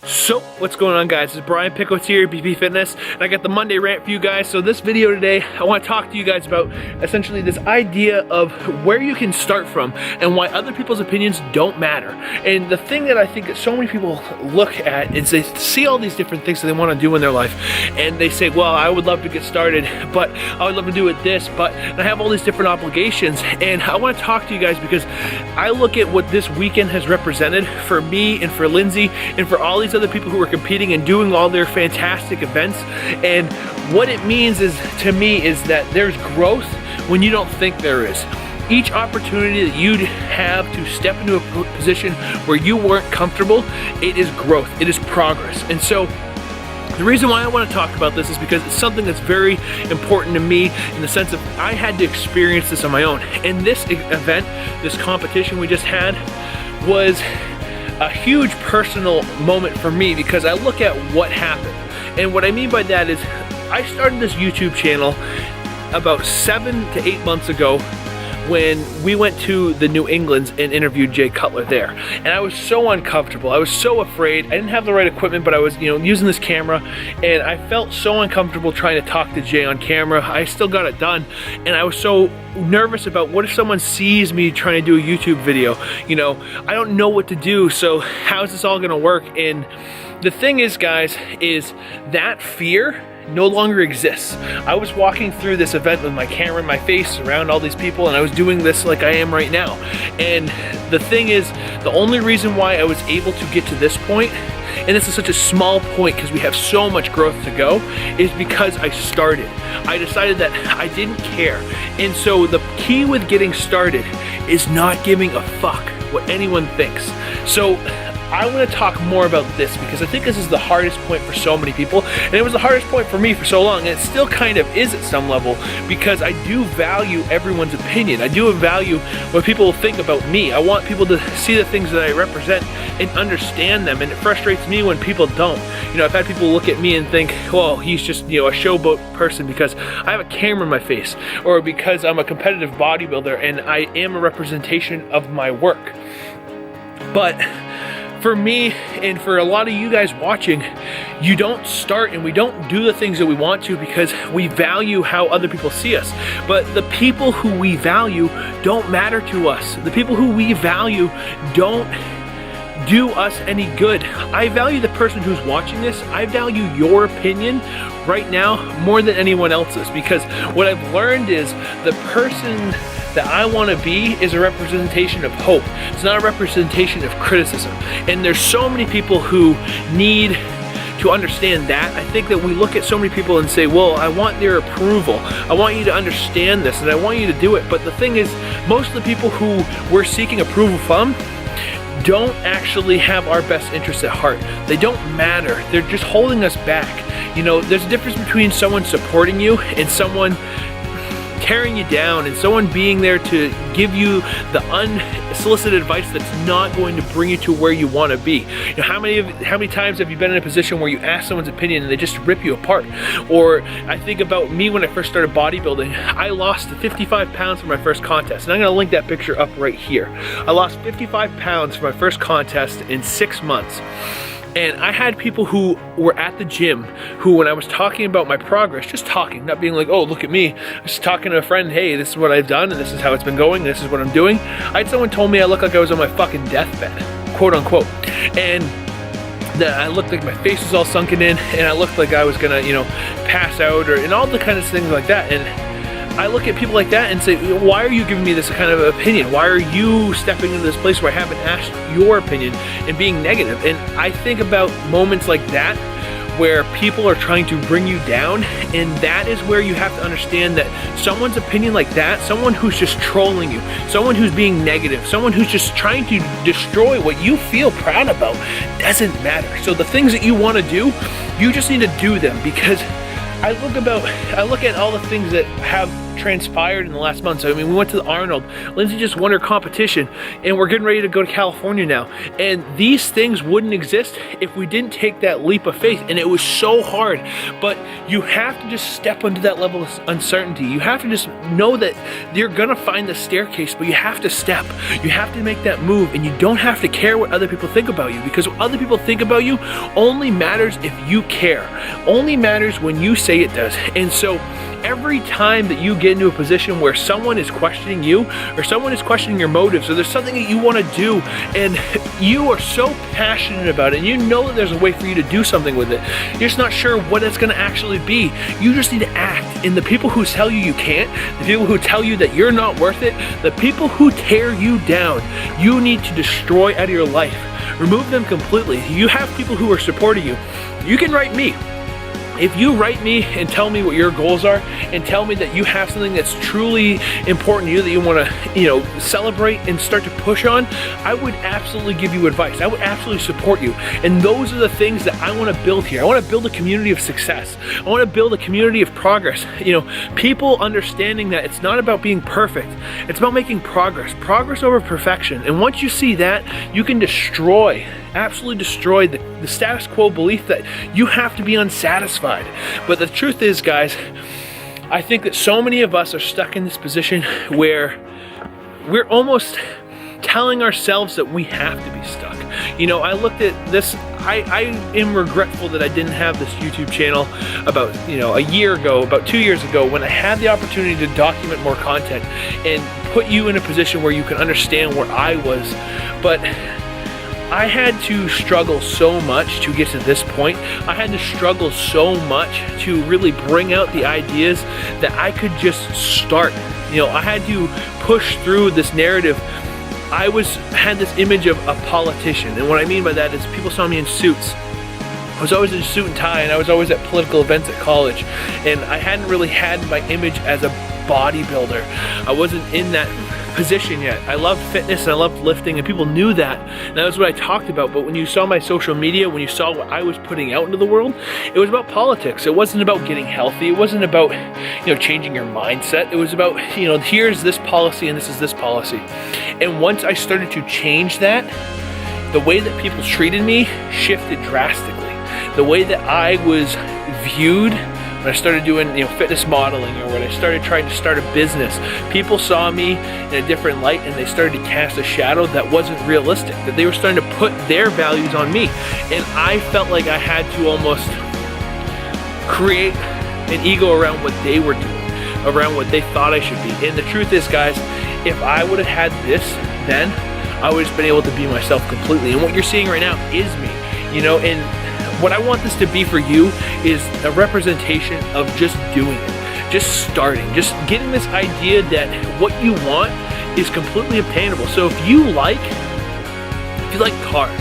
So, what's going on, guys? It's Brian Pickles here, BP Fitness, and I got the Monday Rant for you guys. So this video today, I want to talk to you guys about essentially this idea of where you can start from and why other people's opinions don't matter. And the thing that I think that so many people look at is they see all these different things that they want to do in their life, and they say, well, I would love to get started, but I would love to do it this, but I have all these different obligations. And I want to talk to you guys because I look at what this weekend has represented for me and for Lindsay and for all these other people who are competing and doing all their fantastic events. And what it means is, to me, is that there's growth when you don't think there is. Each opportunity that you have to step into a position where you weren't comfortable, it is growth, it is progress. And so the reason why I want to talk about this is because it's something that's very important to me in the sense of I had to experience this on my own. And this event, this competition we just had, was a huge personal moment for me because I look at what happened. And what I mean by that is I started this YouTube channel about 7 to 8 months ago when we went to the New Englands and interviewed Jay Cutler there. And I was so uncomfortable. I was so afraid. I didn't have the right equipment, but I was, using this camera, and I felt so uncomfortable trying to talk to Jay on camera. I still got it done, and I was so nervous about what if someone sees me trying to do a YouTube video. I don't know what to do, so how's this all gonna work? And the thing is, guys, is that fear no longer exists. I was walking through this event with my camera in my face around all these people, and I was doing this like I am right now. And the thing is, the only reason why I was able to get to this point, and this is such a small point because we have so much growth to go, is because I started. I decided that I didn't care. And so the key with getting started is not giving a fuck what anyone thinks. So I want to talk more about this because I think this is the hardest point for so many people, and it was the hardest point for me for so long, and it still kind of is at some level because I do value everyone's opinion. I do value what people think about me. I want people to see the things that I represent and understand them, and it frustrates me when people don't. I've had people look at me and think, well, he's just a showboat person because I have a camera in my face, or because I'm a competitive bodybuilder and I am a representation of my work. But for me, and for a lot of you guys watching, you don't start and we don't do the things that we want to because we value how other people see us. But the people who we value don't matter to us. The people who we value don't do us any good. I value the person who's watching this. I value your opinion right now more than anyone else's, because what I've learned is the person that I want to be is a representation of hope. It's not a representation of criticism. And there's so many people who need to understand that. I think that we look at so many people and say, well, I want their approval. I want you to understand this and I want you to do it. But the thing is, most of the people who we're seeking approval from don't actually have our best interests at heart. They don't matter. They're just holding us back. There's a difference between someone supporting you and someone tearing you down, and someone being there to give you the unsolicited advice that's not going to bring you to where you want to be. How many times have you been in a position where you ask someone's opinion and they just rip you apart? Or I think about me when I first started bodybuilding. I lost 55 pounds for my first contest, and I'm going to link that picture up right here. I lost 55 pounds for my first contest in 6 months. And I had people who were at the gym who, when I was talking about my progress, just talking, not being like, oh, look at me, just talking to a friend, hey, this is what I've done, and this is how it's been going, this is what I'm doing. I had someone told me I looked like I was on my fucking deathbed, quote unquote. And that I looked like my face was all sunken in, and I looked like I was gonna, pass out, and all the kind of things like that. And I look at people like that and say, why are you giving me this kind of opinion? Why are you stepping into this place where I haven't asked your opinion and being negative? And I think about moments like that where people are trying to bring you down, and that is where you have to understand that someone's opinion like that, someone who's just trolling you, someone who's being negative, someone who's just trying to destroy what you feel proud about, doesn't matter. So the things that you want to do, you just need to do them, because I look at all the things that have transpired in the last month. So, I mean, we went to the Arnold. Lindsay just won her competition, and we're getting ready to go to California now. And these things wouldn't exist if we didn't take that leap of faith. And it was so hard. But you have to just step into that level of uncertainty. You have to just know that you're gonna find the staircase, but you have to step. You have to make that move, and you don't have to care what other people think about you, because what other people think about you only matters if you care. Only matters when you say it does. And so every time that you get into a position where someone is questioning you, or someone is questioning your motives, or there's something that you want to do and you are so passionate about it, and you know that there's a way for you to do something with it, you're just not sure what it's going to actually be, you just need to act. And the people who tell you you can't, the people who tell you that you're not worth it, the people who tear you down, you need to destroy out of your life. Remove them completely. You have people who are supporting you. You can write me. If you write me and tell me what your goals are, and tell me that you have something that's truly important to you that you want to, celebrate and start to push on, I would absolutely give you advice. I would absolutely support you. And those are the things that I want to build here. I want to build a community of success. I want to build a community of progress. People understanding that it's not about being perfect. It's about making progress. Progress over perfection. And once you see that, you can absolutely destroy the status quo belief that you have to be unsatisfied. But the truth is, guys, I think that so many of us are stuck in this position where we're almost telling ourselves that we have to be stuck. I looked at this, I am regretful that I didn't have this YouTube channel about, a year ago, about 2 years ago, when I had the opportunity to document more content and put you in a position where you can understand where I was. But I had to struggle so much to get to this point. I had to struggle so much to really bring out the ideas that I could just start. I had to push through this narrative. I had this image of a politician, and what I mean by that is people saw me in suits. I was always in a suit and tie, and I was always at political events at college, and I hadn't really had my image as a bodybuilder. I wasn't in that position yet. I loved fitness and I loved lifting, and people knew that, and that was what I talked about. But when you saw my social media, when you saw what I was putting out into the world, it was about politics. It wasn't about getting healthy. It wasn't about changing your mindset. It was about here's this policy and this is this policy. And once I started to change that, the way that people treated me shifted drastically. The way that I was viewed when I started doing fitness modeling, or when I started trying to start a business, people saw me in a different light, and they started to cast a shadow that wasn't realistic, that they were starting to put their values on me. And I felt like I had to almost create an ego around what they were doing, around what they thought I should be. And the truth is, guys, if I would have had this then, I would have been able to be myself completely. And what you're seeing right now is me, and what I want this to be for you is a representation of just doing it, just starting, just getting this idea that what you want is completely obtainable. So if you like cars,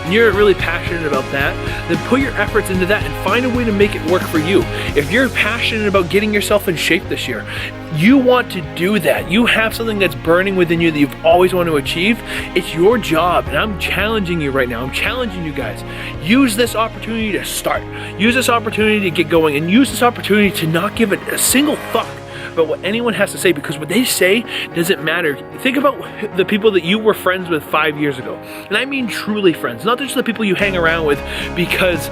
and you're really passionate about that, then put your efforts into that and find a way to make it work for you. If you're passionate about getting yourself in shape this year, you want to do that, you have something that's burning within you that you've always wanted to achieve, it's your job. And I'm challenging you right now, I'm challenging you guys, use this opportunity to start, use this opportunity to get going, and use this opportunity to not give it a single thought about what anyone has to say, because what they say doesn't matter. Think about the people that you were friends with 5 years ago, and I mean truly friends, not just the people you hang around with because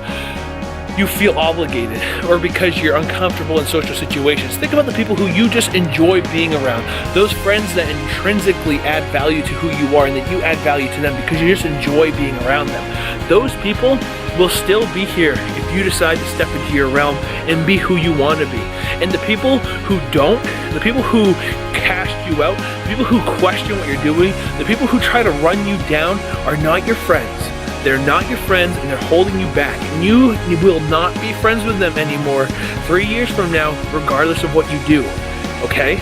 you feel obligated or because you're uncomfortable in social situations. Think about the people who you just enjoy being around, those friends that intrinsically add value to who you are, and that you add value to them because you just enjoy being around them. Those people will still be here if you decide to step into your realm and be who you want to be. And the people who don't, the people who cast you out, the people who question what you're doing, the people who try to run you down are not your friends. They're not your friends, and they're holding you back. And you will not be friends with them anymore 3 years from now, regardless of what you do, okay?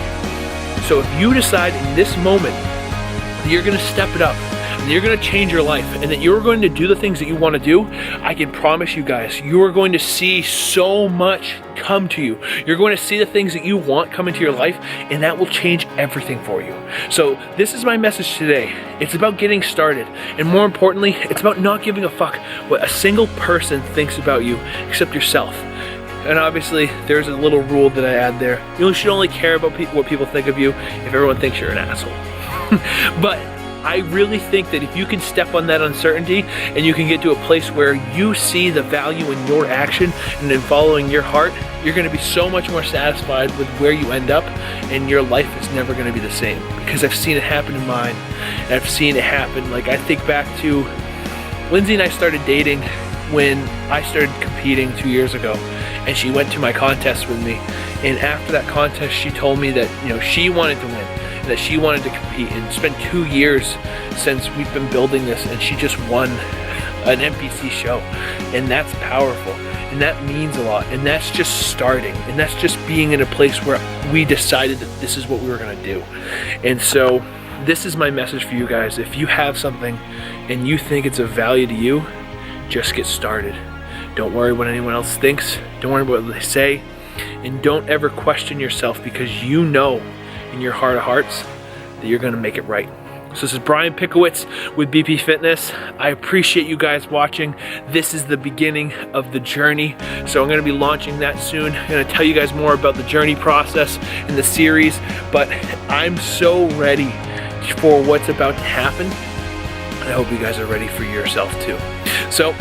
So if you decide in this moment that you're gonna step it up, and you're going to change your life, and that you're going to do the things that you want to do, I can promise you guys, you are going to see so much come to you. You're going to see the things that you want come into your life, and that will change everything for you. So this is my message today. It's about getting started, and more importantly, it's about not giving a fuck what a single person thinks about you except yourself. And obviously, there's a little rule that I add there. You should only care about what people think of you if everyone thinks you're an asshole. But I really think that if you can step on that uncertainty and you can get to a place where you see the value in your action and in following your heart, you're going to be so much more satisfied with where you end up, and your life is never going to be the same. Because I've seen it happen in mine, and I've seen it happen. Like, I think back to Lindsay and I started dating when I started competing 2 years ago, and she went to my contest with me. And after that contest, she told me that, you know, she wanted to win, that she wanted to compete, and it's been 2 years since we've been building this, and she just won an NPC show. And that's powerful, and that means a lot, and that's just starting, and that's just being in a place where we decided that this is what we were going to do. And so this is my message for you guys. If you have something and you think it's of value to you, just get started. Don't worry what anyone else thinks, don't worry what they say, and don't ever question yourself, because you know in your heart of hearts that you're going to make it right. So this is Brian Pickowitz with BP Fitness. I appreciate you guys watching. This is the beginning of the journey. So I'm going to be launching that soon. I'm going to tell you guys more about the journey process in the series, but I'm so ready for what's about to happen. I hope you guys are ready for yourself too. So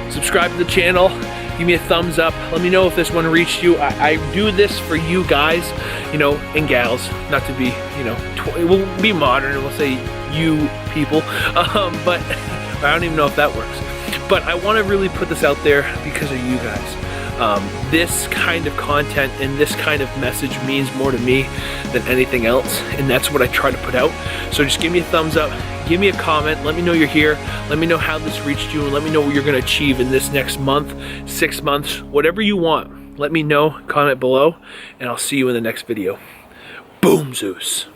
subscribe to the channel. Give me a thumbs up. Let me know if this one reached you. I do this for you guys, you know, and gals, not to be, you know, we'll be modern and we'll say you people, but I don't even know if that works. But I want to really put this out there because of you guys. This kind of content and this kind of message means more to me than anything else, and that's what I try to put out. So just give me a thumbs up, give me a comment, let me know you're here, let me know how this reached you, and let me know what you're going to achieve in this next month, 6 months, whatever you want. Let me know, comment below, and I'll see you in the next video. Boom, Zeus.